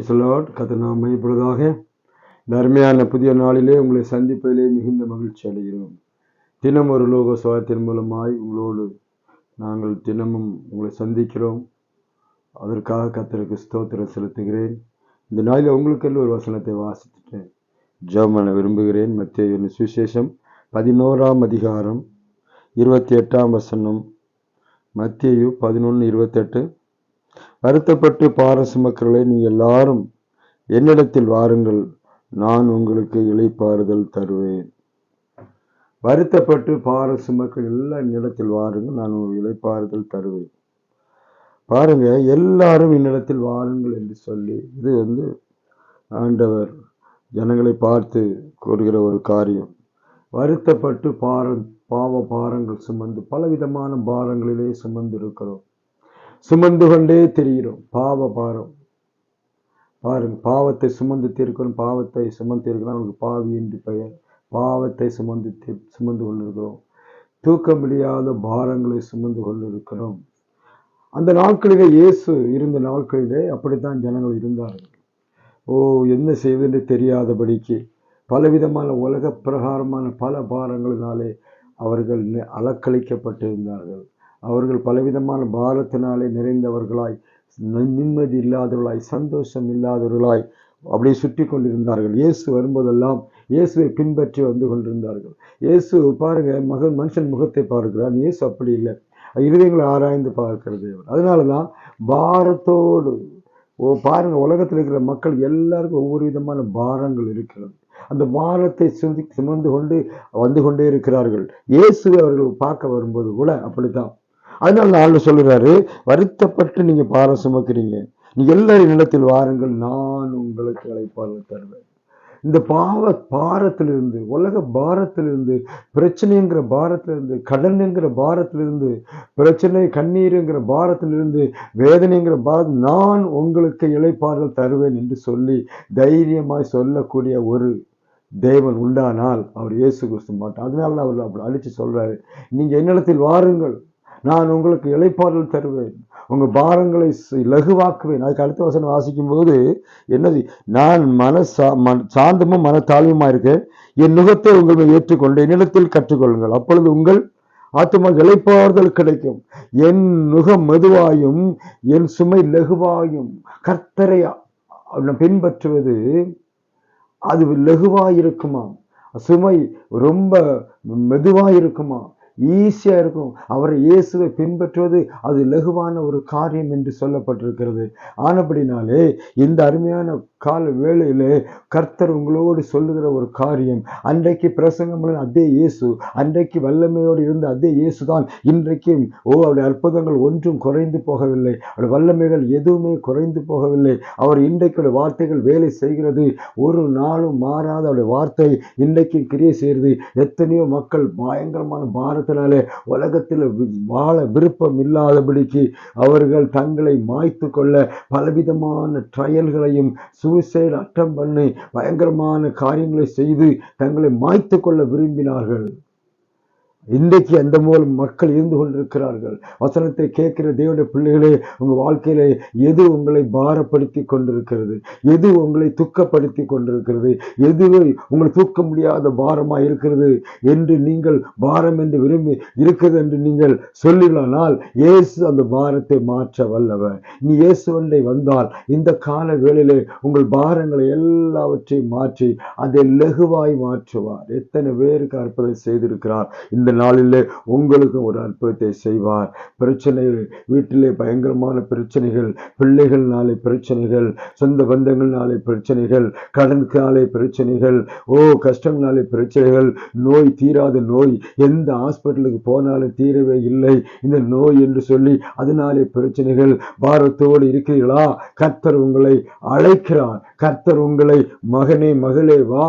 Praise the Lord. கர்த்தர் நாமம் மகிமைப்படுவதாக. இந்த அருமையான புதிய நாளிலே உங்களை சந்திப்பதிலே மிகுந்த மகிழ்ச்சி அடைகிறோம். தினம் ஒரு லோக சுவாத்தின் மூலமாய் உங்களோடு நாங்கள் தினமும் உங்களை சந்திக்கிறோம். அதற்காக கர்த்தருக்கு ஸ்தோத்திரம் செலுத்துகிறேன். இந்த நாளில் உங்களுக்கு ஒரு வசனத்தை வாசித்துட்டு ஜெபம் பண்ண விரும்புகிறேன். மத்தேயு சுவிசேஷம் 11ஆம் அதிகாரம் 28ஆம் வசனம். மத்தேயு 11:28. வருத்தப்பட்டு பாரம் சுமக்கிறவர்களே, நீங்கள் எல்லாரும் என்னிடத்தில் வாருங்கள், நான் உங்களுக்கு இளைப்பாறுதல் தருவேன். வருத்தப்பட்டு பாரம் சுமக்கிற எல்லாம் என்னிடத்தில் வாருங்கள், நான் உங்களுக்கு இளைப்பாறுதல் தருவேன். பாருங்க, எல்லாரும் என்னிடத்தில் வாருங்கள் என்று சொல்லி இது ஆண்டவர் ஜனங்களை பார்த்து கூறுகிற ஒரு காரியம். வருத்தப்பட்டு பாவ பாரங்கள் சுமந்து பலவிதமான பாரங்களிலே சுமந்து இருக்கிறோம், சுமந்து கொண்டே தெரிகிறோம். பாவ பாரம் பாருங்க, பாவத்தை சுமந்து தீர்க்கணும். பாவத்தை சுமந்து தீர்க்கணும், அவனுக்கு பாவி என்று பெயர். பாவத்தை சுமந்து கொண்டிருக்கிறோம். தூக்க முடியாத பாரங்களை சுமந்து கொண்டிருக்கிறோம். அந்த நாட்களிலே, இயேசு இருந்த நாட்களிலே அப்படித்தான் ஜனங்கள் இருந்தார்கள். என்ன செய்வதென்று தெரியாதபடிக்கு பலவிதமான உலக பிரகாரமான பல பாரங்களினாலே அவர்கள் அலக்களிக்கப்பட்டிருந்தார்கள். அவர்கள் பலவிதமான பாரத்தினாலே நிறைந்தவர்களாய், நிம்மதி இல்லாதவர்களாய், சந்தோஷம் இல்லாதவர்களாய் அப்படியே சுற்றி கொண்டிருந்தார்கள். இயேசு வரும்போதெல்லாம் இயேசுவை பின்பற்றி வந்து கொண்டிருந்தார்கள். இயேசு பாருங்க, மனுஷன் முகத்தை பார்க்கிறான். இயேசு அப்படி இல்லை, இருதயங்களை ஆராய்ந்து பார்க்கிறது. அதனாலதான் பாரத்தோடு பாருங்க, உலகத்தில் இருக்கிற மக்கள் எல்லாருக்கும் ஒவ்வொரு விதமான பாரங்கள் இருக்கிறது. அந்த பாரத்தை சுமந்து கொண்டு வந்து கொண்டே இருக்கிறார்கள். இயேசுவை அவர்கள் பார்க்க வரும்போது கூட அப்படித்தான். அதனால ஆண்டு சொல்லுறாரு, வருத்தப்பட்டு நீங்க பாரம் சுமக்கிறீங்க, நீங்க எல்லாரும் நிலத்தில் வாருங்கள், நான் உங்களுக்கு இளைப்பாறுதல் தருவேன். இந்த பாரத்திலிருந்து, உலக பாரத்திலிருந்து, பிரச்சனைங்கிற பாரத்திலிருந்து, கடன்ங்கிற பாரத்திலிருந்து, பிரச்சனை கண்ணீருங்கிற பாரத்திலிருந்து, வேதனைங்கிற நான் உங்களுக்கு இளைப்பாறுதல் தருவேன் என்று சொல்லி தைரியமாய் சொல்லக்கூடிய ஒரு தேவன் உண்டானால் அவர் இயேசு கிறிஸ்து மாட்டார். அதனால அவர் அப்படி அழிச்சு சொல்றாரு, நீங்க என்னிடத்தில் வாருங்கள், நான் உங்களுக்கு இளைப்பாறுதல் தருவேன், உங்க பாரங்களை லகுவாக்குவேன். அதுக்கு அடுத்த வசனம் வாசிக்கும் போது என்னது, நான் சாந்தமும் மனத்தாழ்வுமா இருக்கேன், என் நுகத்தை உங்களை ஏற்றுக்கொண்டு என்னிடத்தில் கற்றுக்கொள்ளுங்கள், அப்பொழுது உங்கள் ஆத்துமா இளைப்பாறுதல் கிடைக்கும். என் நுகம் மெதுவாயும் என் சுமை லகுவாயும். கர்த்தரை பின்பற்றுவது அது லகுவாயிருக்குமா, சுமை ரொம்ப மெதுவாயிருக்குமா, ஈஸியா இருக்கும். அவரை இயேசுவை பின்பற்றுவது அது லகுவான ஒரு காரியம் என்று சொல்லப்பட்டிருக்கிறது. ஆனபடினாலே இந்த அருமையான கால வேளையிலே கர்த்தர் உங்களோடு சொல்லுகிற ஒரு காரியம், அன்றைக்கு பிரசங்கம் அதே இயேசு, அன்றைக்கு வல்லமையோடு இருந்த அதே இயேசு தான் இன்றைக்கும் அவருடைய அற்புதங்கள் ஒன்றும் குறைந்து போகவில்லை, அவருடைய வல்லமைகள் எதுவுமே குறைந்து போகவில்லை. அவர் இன்றைக்கு வார்த்தைகள் வேலை செய்கிறது, ஒரு நாளும் மாறாத அவருடைய வார்த்தை இன்றைக்கு கிரியை செய்கிறது. எத்தனையோ மக்கள் பயங்கரமான பாரத்தினாலே உலகத்தில் வாழ விருப்பம் இல்லாதபடிக்கு அவர்கள் தங்களை மாய்த்து கொள்ள பலவிதமான ட்ரையல்களையும் சூசைட் அட்டம் பண்ணி பயங்கரமான காரியங்களை செய்து தங்களை மாய்த்து கொள்ள விரும்பினார்கள். இன்றைக்கு அந்த மூலம் மக்கள் இருந்து கொண்டிருக்கிறார்கள். வசனத்தை கேட்கிற தேவனுடைய பிள்ளைகளே, உங்க வாழ்க்கையில எது உங்களை பாரப்படுத்தி கொண்டிருக்கிறது, எது உங்களை துக்கப்படுத்தி கொண்டிருக்கிறது, எது உங்களை தூக்க முடியாத பாரமா இருக்கிறது என்று நீங்கள் பாரம் என்று விரும்பி இருக்கிறது என்று நீங்கள் சொல்லினால் இயேசு அந்த பாரத்தை மாற்ற வல்லவர். நீ இயேசுவண்டை வந்தால் இந்த கால வேளையிலே உங்கள் பாரங்களை எல்லாவற்றையும் மாற்றி அதை லகுவாய் மாற்றுவார். எத்தனை பேருக்கு அற்புதம் செய்திருக்கிறார். இந்த நாளிலே உங்களுக்கு ஒரு அற்புதத்தை செய்வார். பிரச்சனைகள், வீட்டிலே பயங்கரமான பிரச்சனைகள், பிள்ளைகள்னாலே பிரச்சனைகள், சொந்த பந்தங்கள்னாலே பிரச்சனைகள், கடனுக்காலே பிரச்சனைகள், கஷ்டங்களாலே பிரச்சனைகள், நோய் தீராத நோய், எந்த ஹாஸ்பிட்டலுக்கு போனாலும் தீரவே இல்லை இந்த நோய் என்று சொல்லி அதனாலே பிரச்சனைகள், பாரத்தோடு இருக்கிறீர்களா? கர்த்தர் உங்களை அழைக்கிறார். கர்த்தர் உங்களை மகனே மகளே வா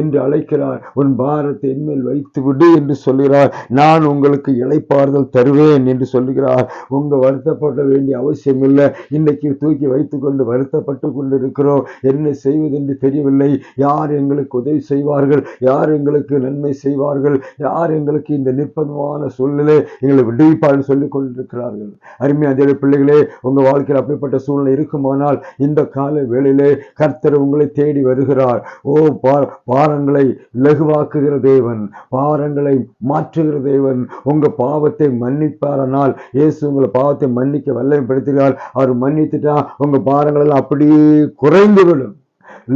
என்று அழைக்கிறார். உன் பாரத்தை என்மேல் வைத்து விடு என்று சொல்கிறார். நான் உங்களுக்கு இளைப்பாறுதல் தருவேன் என்று சொல்லுகிறார். உங்க வருத்தப்பட வேண்டிய அவசியம் இல்லை. இன்னைக்கு தூக்கி வைத்துக் கொண்டு வருத்தப்பட்டு கொண்டு இருக்கிறோம். என்ன செய்வது என்று தெரியவில்லை. யார் எங்களுக்கு உதவி செய்வார்கள்? யார் எங்களுக்கு நன்மை செய்வார்கள்? யார் எங்களுக்கு இந்த நிர்பந்தமான சூழ்நிலை எங்களை விடுவிப்பார்கள் சொல்லிக் கொண்டிருக்கிறார்கள். அருமையான தேவ பிள்ளைகளே, உங்க வாழ்க்கையில் அப்படிப்பட்ட சூழ்நிலை இருக்குமானால் இந்த கால வேளையிலே கர்த்தர் உங்களை தேடி வருகிறார். ஓ, பாரங்களை லகுவாக்குகிற தேவன், பாரங்களை மாற்றுகிற தேவன். உங்க பாவத்தை மன்னிப்பாரனால், இயேசு உங்களை பாவத்தை மன்னிக்க வல்லமைப்படுத்துகிறார். அவர் மன்னித்துட்டா உங்க பாரங்கள் எல்லாம் அப்படியே குறைந்து விடும்,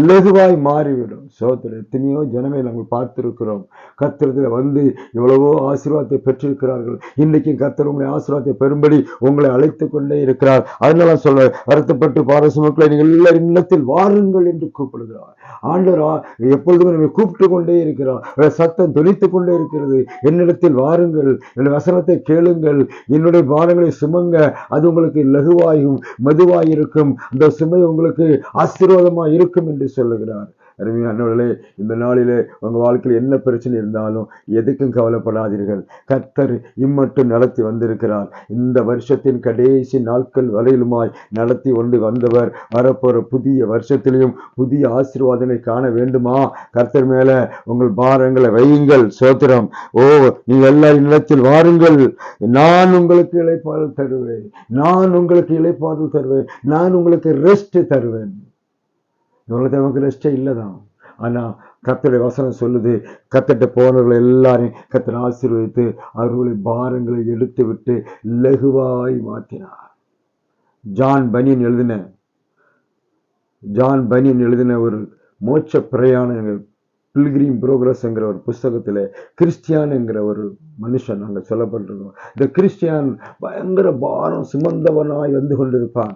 லகுவாய் மாறிவிடும். சோதரர், எத்தனையோ ஜனங்களை நாங்கள் பார்த்திருக்கிறோம். கர்த்தரத்தில் வந்து எவ்வளவோ ஆசீர்வாதத்தை பெற்றிருக்கிறார்கள். இன்னைக்கும் கர்த்தர் உங்களை ஆசீர்வாதத்தை பெறும்படி உங்களை அழைத்துக் கொண்டே இருக்கிறார். அதனால சொல்ல, வருத்தப்பட்டு பாரசுமக்களை நீங்கள் எல்லாரும் இல்லத்தில் வாருங்கள் என்று கூப்பிடுகிறார். ஆண்டவர் எப்பொழுதுமே நம்மை கூப்பிட்டு கொண்டே இருக்கிறார். சத்தம் தொனித்துக் கொண்டே இருக்கிறது. என்னிடத்தில் வாருங்கள், என்னுடைய வசனத்தை கேளுங்கள், என்னுடைய பாரங்களை சுமங்க, அது உங்களுக்கு லகுவாயும் மெதுவாயிருக்கும், அந்த சுமை உங்களுக்கு ஆசீர்வாதமாக இருக்கும் என்று சொல்லுகிறார். அருமையானவர்களே, இந்த நாளிலே உங்க வாழ்க்கையில் என்ன பிரச்சனை இருந்தாலும் எதுக்கும் கவலைப்படாதீர்கள். கர்த்தர் இம்மட்டும் நடத்தி வந்திருக்கிறார். இந்த வருஷத்தின் கடைசி நாட்கள் வரையிலுமாய் நடத்தி கொண்டு வந்தவர். வரப்போற புதிய வருஷத்திலையும் புதிய ஆசீர்வாதங்களை காண வேண்டுமா? கர்த்தர் மேல உங்கள் பாரங்களை வையுங்கள். சோத்திரம். ஓ, நீங்கள் எல்லாரும் நிலத்தில் வாருங்கள், நான் உங்களுக்கு இளைப்பாறுதல் தருவேன், நான் உங்களுக்கு இளைப்பாறுதல் தருவேன், நான் உங்களுக்கு ரெஸ்ட் தருவேன். நமக்கு ரெஸ்டே இல்லைதான். ஆனா கர்த்தருடைய வசனம் சொல்லுது, கர்த்தர்ட்ட போனவர்கள் எல்லாரையும் கர்த்தர் ஆசீர்வதித்து அவர்களுடைய பாரங்களை எடுத்து விட்டு லகுவாய் மாற்றினார். ஜான் பனியன் எழுதின ஒரு மோட்ச பிரயாண பில்கிரிம் ப்ரோக்ரஸ் என்கிற ஒரு புஸ்தகத்துல கிறிஸ்டியான் என்கிற ஒரு மனுஷன் அங்க சொல்லப்பட்டிருக்கோம். இந்த கிறிஸ்டியான் பயங்கர பாரம் சுமந்தவனாய் வந்து கொண்டிருப்பான்.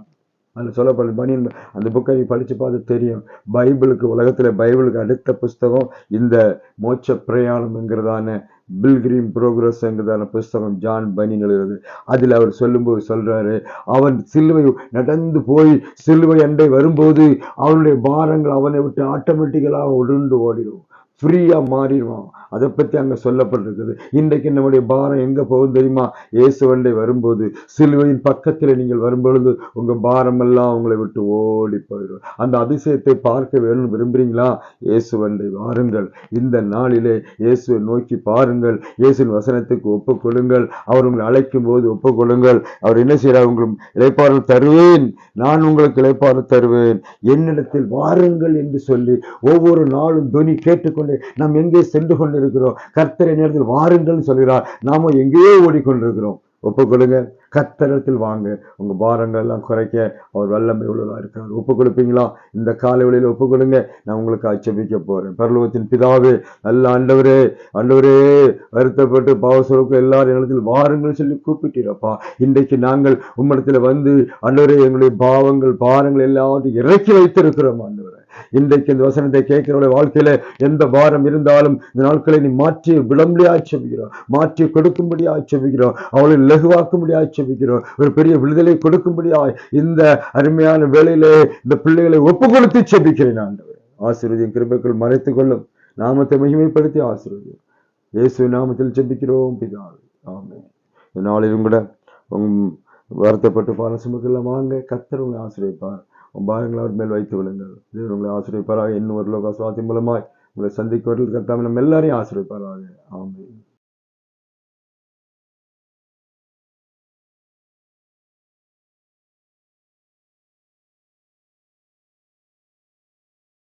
அதில் சொல்லப்பட்ட பனியன், அந்த புக்கை படித்து பார்த்து தெரியும். பைபிளுக்கு, உலகத்தில் பைபிளுக்கு அடுத்த புஸ்தகம் இந்த மோட்ச பிரயாணம் என்கிறதான பில்கிரிம் ப்ரோக்ரஸ் என்கிறதான புஸ்தகம் ஜான் பனியன் எழுதுறது. அதில் அவர் சொல்லும்போது சொல்றாரு, அவன் சிலுவை நடந்து போய் சிலுவை அண்டை வரும்போது அவனுடைய பாரங்கள் அவனை விட்டு ஆட்டோமேட்டிக்கலாக உருண்டு ஓடிடும், ஃப்ரீயா மாறிடுவான். அதை பத்தி அங்க சொல்லப்பட்டிருக்குது. இன்றைக்கு நம்முடைய பாரம் எங்க போகும் தெரியுமா? இயேசுவண்டை வரும்போது, சிலுவையின் பக்கத்தில் நீங்கள் வரும்பொழுது உங்க பாரம் எல்லாம் உங்களை விட்டு ஓடி போயிடும். அந்த அதிசயத்தை பார்க்க வேணும் விரும்புறீங்களா? இயேசுவண்டை வாருங்கள். இந்த நாளிலே இயேசுவை நோக்கி பாருங்கள். இயேசுவின் வசனத்துக்கு ஒப்புக் கொள்ளுங்கள். அவர் உங்களை அழைக்கும் போது ஒப்புக் கொள்ளுங்கள். அவர் என்ன செய்யறார்? உங்களுக்கு இளைப்பாறுதல் தருவேன், நான் உங்களுக்கு இளைப்பாறுதல் தருவேன், என்னிடத்தில் வாருங்கள் என்று சொல்லி ஒவ்வொரு நாளும் துணி கேட்டுக்கொண்டு நாம் எங்கே சென்று கொண்டிருக்கிறோம்? கர்த்தரை நேரத்தில் வாருங்கள் சொல்கிறார். நாம எங்கேயோ ஓடிக்கொண்டிருக்கிறோம். ஒப்புக்கொள்ளுங்க, கர்த்தரிடத்தில் வாங்க. உங்க பாரங்கள் எல்லாம் குறைக்க அவர் வல்லமை உள்ளதா இருக்கிறார். ஒப்புக் கொடுப்பீங்களா? இந்த காலை வேளையில் ஒப்புக்கொள்ளுங்க. நான் உங்களுக்கு ஆட்சேபிக்க போறேன். பரலோகத்தின் பிதாவே, நல்ல ஆண்டவரே, ஆண்டவரே, வருத்தப்பட்டு பாவசுரக்கு எல்லாரும் இடத்தில் வாருங்கள் சொல்லி கூப்பிட்டீரப்பா. இன்றைக்கு நாங்கள் உம்மிடத்தில் வந்து ஆண்டவரே எங்களுடைய பாரங்கள் எல்லாத்தையும் இறக்கி வைத்திருக்கிறோம். ஆண்டவரே, இன்றைக்கு இந்த வசனத்தை கேட்கிறவருடைய வாழ்க்கையில எந்த பாரம் இருந்தாலும் இந்த நாட்களை நீ மாற்றி விளம்படி ஆட்சேபிக்கிறோம், மாற்றி கொடுக்கும்படி ஆட்சேபிக்கிறோம், அவளை லகுவாக்கும்படி ஆட்சேபிக்கிறோம், ஒரு பெரிய விடுதலை கொடுக்கும்படியாய் இந்த அருமையான வேளையிலே இந்த பிள்ளைகளை ஒப்பு கொடுத்து செபிக்கிறேன். ஆண்டவர் ஆசீர்வதியும் கிருபைக்குள் மறைத்துக் கொள்ளும். நாமத்தை மகிமைப்படுத்தி ஆசீர்வதியும். இயேசு நாமத்தில் செபிக்கிறோம் பிதாவே, ஆமென். இந்த நாளிலும் கூட வருத்தப்பட்டு பாரசுமக்கெல்லாம் வாங்க, கர்த்தர் உங்களை ஆசீர்வதிப்பார். பாரங்களை அவர் மேல் வைத்து விடுங்கள். தேவன் உங்களை ஆசீர்வதிப்பாராக. இன்னும் ஒரு லோக சுவாசம் மூலமாய் உங்களை சந்திக்க கர்த்தாவே நம்ம எல்லாரையும் ஆசீர்வதிப்பாராக. ஆமென்.